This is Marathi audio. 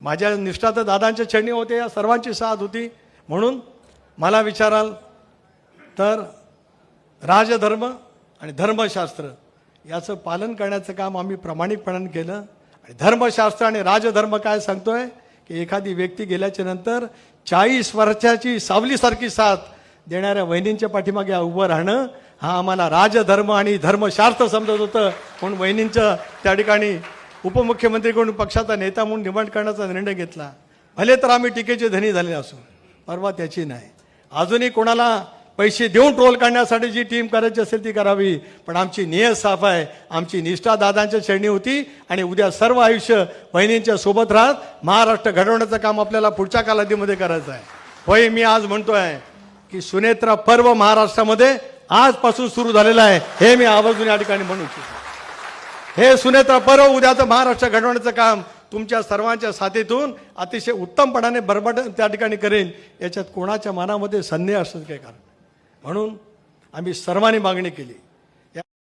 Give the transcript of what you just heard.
माझ्या निष्ठा तर दादांच्या चरणी होते, या सर्वांची साथ होती. म्हणून मला विचाराल तर राजधर्म आणि धर्मशास्त्र याचं पालन करण्याचं काम आम्ही प्रामाणिकपणाने केलं. आणि धर्मशास्त्र आणि राजधर्म काय सांगतोय की एखादी व्यक्ती गेल्याच्या नंतर 40 वर्षाची सावलीसारखी साथ देणाऱ्या वहिनींच्या पाठीमागे उभं राहणं हा आम्हाला राजधर्म आणि धर्मशास्त्र समजत होतं. म्हणून वहिनींचं त्या ठिकाणी उपमुख्यमंत्रीकडून पक्षाचा नेता म्हणून निवड करण्याचा निर्णय घेतला. भले तर आम्ही टीकेचे धनी झाले असू, परवा त्याची नाही. अजूनही कोणाला पैसे देऊन ट्रोल करण्यासाठी जी टीम करायची असेल ती करावी, पण आमची नियत साफ आहे. आमची निष्ठा दादांच्या चरणी होती आणि उद्या सर्व आयुष्य बहिणींच्या सोबत राहत महाराष्ट्र घडवण्याचं काम आपल्याला पुढच्या कालावधीमध्ये करायचं आहे. होय, मी आज म्हणतोय की सुनेत्रा पर्व महाराष्ट्रामध्ये आजपासून सुरू झालेलं आहे, हे मी आवर्जून या ठिकाणी म्हणू इच्छितो. हे सुनेत्रा पर्व उद्याचं महाराष्ट्र घडवण्याचं काम तुमच्या सर्वांच्या साथीतून अतिशय उत्तमपणाने बरबट त्या ठिकाणी करेन, याच्यात कोणाच्या मनामध्ये संदेह असण्याचं काही कारण. म्हणून आम्ही सर्वांनी मागणी केली